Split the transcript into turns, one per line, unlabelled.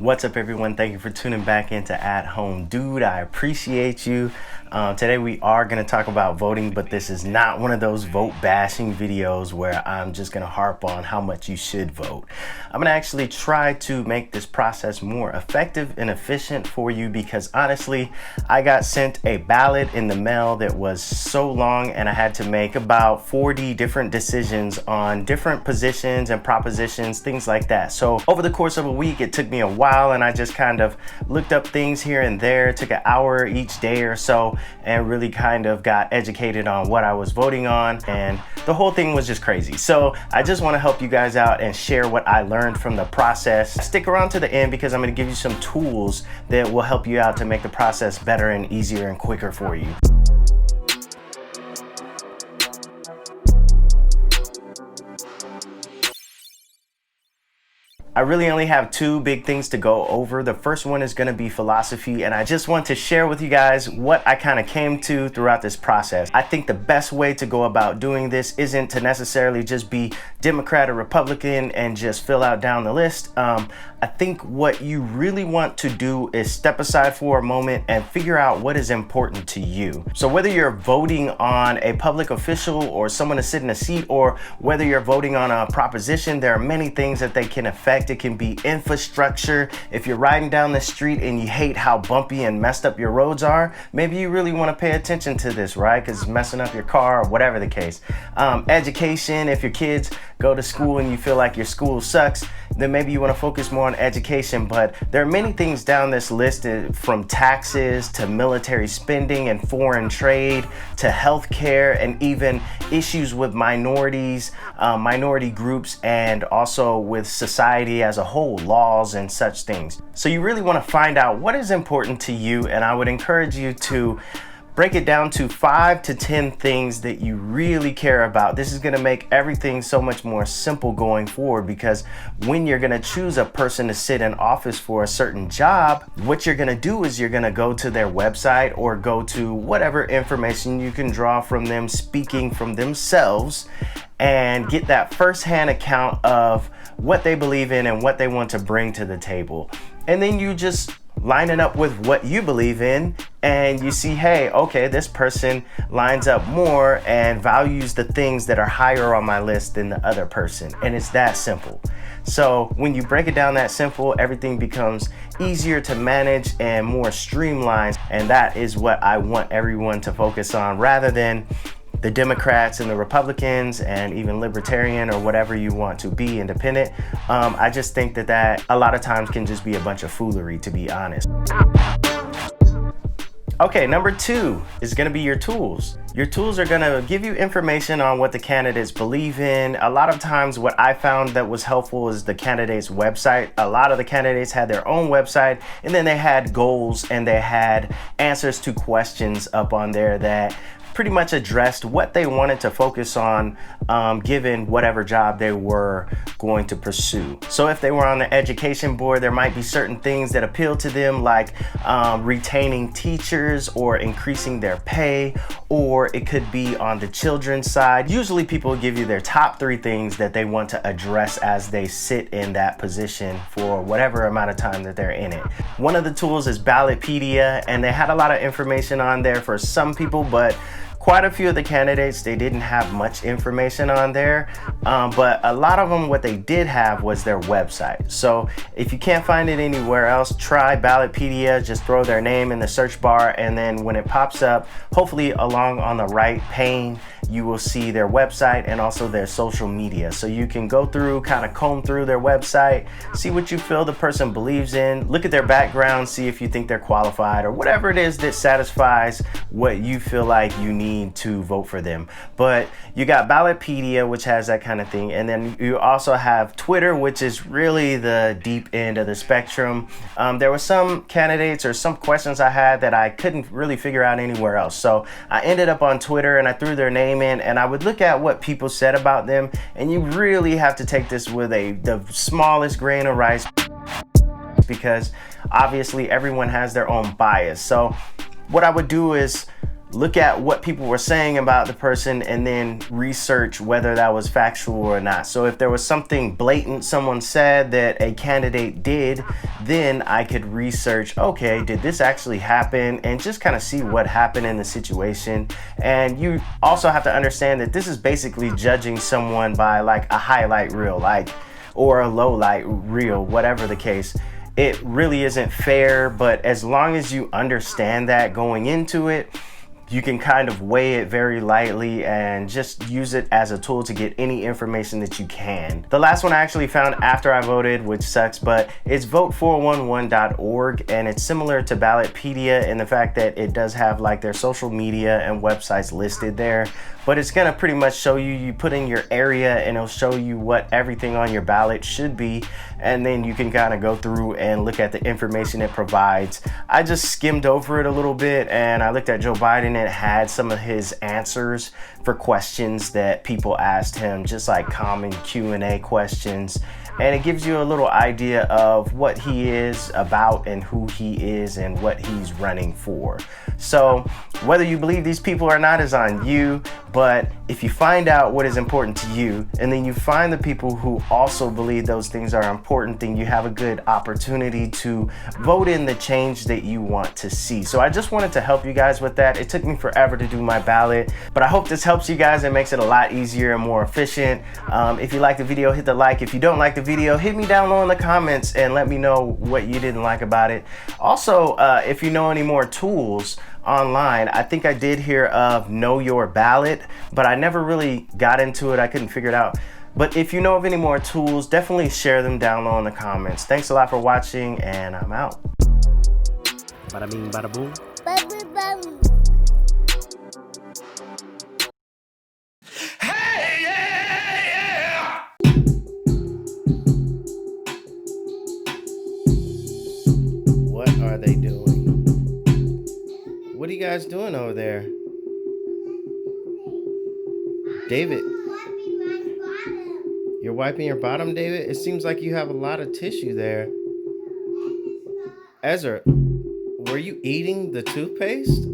What's up, everyone? Thank you for tuning back into At Home Dude. I appreciate you. Today we are going to talk about voting, but this is not one of those vote bashing videos where I'm just going to harp on how much you should vote. I'm going to actually try to make this process more effective and efficient for you because honestly, I got sent a ballot in the mail that was so long and I had to make about 40 different decisions on different positions and propositions, things like that. So over the course of a week, it took me a while and I just kind of looked up things here and there. It took an hour each day or so and really kind of got educated on what I was voting on, and the whole thing was just crazy. So I just want to help you guys out and share what I learned from the process. Stick around to the end because I'm going to give you some tools that will help you out to make the process better and easier and quicker for you. I really only have two big things to go over. The first one is going to be philosophy, and I just want to share with you guys what I kind of came to throughout this process. I think the best way to go about doing this isn't to necessarily just be Democrat or Republican and just fill out down the list. I think what you really want to do is step aside for a moment and figure out what is important to you. So whether you're voting on a public official or someone to sit in a seat, or whether you're voting on a proposition, there are many things that they can affect. It can be infrastructure. If you're riding down the street and you hate how bumpy and messed up your roads are, maybe you really want to pay attention to this, right? Because it's messing up your car or whatever the case. Education, if your kids go to school and you feel like your school sucks, then maybe you want to focus more on education. But there are many things down this list, from taxes to military spending and foreign trade to healthcare, and even issues with minorities, minority groups, and also with society as a whole, laws and such things. So you really want to find out what is important to you, and I would encourage you to break it down to 5 to 10 things that you really care about. This is going to make everything so much more simple going forward, because when you're going to choose a person to sit in office for a certain job, what you're going to do is you're going to go to their website or go to whatever information you can draw from them speaking from themselves and get that firsthand account of what they believe in and what they want to bring to the table. And then you just line it up with what you believe in, and you see, hey, okay, this person lines up more and values the things that are higher on my list than the other person. And it's that simple. So when you break it down that simple, everything becomes easier to manage and more streamlined. And that is what I want everyone to focus on, rather than the Democrats and the Republicans and even libertarian or whatever you want to be, independent. I just think that a lot of times can just be a bunch of foolery, to be honest. Okay, number 2 is going to be your tools. Your tools are going to give you information on what the candidates believe in. A lot of times what I found that was helpful is the candidate's website. A lot of the candidates had their own website, and then they had goals and they had answers to questions up on there that pretty much addressed what they wanted to focus on, given whatever job they were going to pursue. So if they were on the education board, there might be certain things that appeal to them, like retaining teachers or increasing their pay, or it could be on the children's side. Usually people give you their top 3 things that they want to address as they sit in that position for whatever amount of time that they're in it. One of the tools is Ballotpedia, and they had a lot of information on there for some people, but quite a few of the candidates, they didn't have much information on there, but a lot of them, what they did have was their website. So if you can't find it anywhere else, try Ballotpedia. Just throw their name in the search bar, and then when it pops up, hopefully along on the right pane, you will see their website and also their social media. So you can go through, kind of comb through their website, see what you feel the person believes in, look at their background, see if you think they're qualified, or whatever it is that satisfies what you feel like you need to vote for them. But you got Ballotpedia, which has that kind of thing, and then you also have Twitter, which is really the deep end of the spectrum. There were some candidates or some questions I had that I couldn't really figure out anywhere else, so I ended up on Twitter and I threw their name in, and I would look at what people said about them, and you really have to take this with the smallest grain of rice, because obviously everyone has their own bias. So what I would do is look at what people were saying about the person and then research whether that was factual or not. So if there was something blatant someone said that a candidate did, then I could research, okay, did this actually happen, and just kind of see what happened in the situation. And you also have to understand that this is basically judging someone by like a highlight reel, like, or a low light reel, whatever the case. It really isn't fair, but as long as you understand that going into it, you can kind of weigh it very lightly and just use it as a tool to get any information that you can. The last one I actually found after I voted, which sucks, but it's vote411.org, and it's similar to Ballotpedia in the fact that it does have like their social media and websites listed there, but it's gonna pretty much show you, you put in your area and it'll show you what everything on your ballot should be, and then you can kind of go through and look at the information it provides. I just skimmed over it a little bit and I looked at Joe Biden. It had some of his answers for questions that people asked him, just like common Q&A questions, and it gives you a little idea of what he is about and who he is and what he's running for. So whether you believe these people or not is on you, but if you find out what is important to you and then you find the people who also believe those things are important, then you have a good opportunity to vote in the change that you want to see. So I just wanted to help you guys with that. It took me forever to do my ballot, but I hope this helps you guys and makes it a lot easier and more efficient. If you like the video, hit the like. If you don't like the video, hit me down low in the comments and let me know what you didn't like about it. Also, if you know any more tools online, I think I did hear of Know Your Ballot, but I never really got into it. I couldn't figure it out. But if you know of any more tools, definitely share them down low in the comments. Thanks a lot for watching, and I'm out. Bada bing, bada boom. Hey, yeah, yeah. What are they doing? What are you guys doing over there? David, you're wiping your bottom, David? It seems like you have a lot of tissue there. Ezra, were you eating the toothpaste?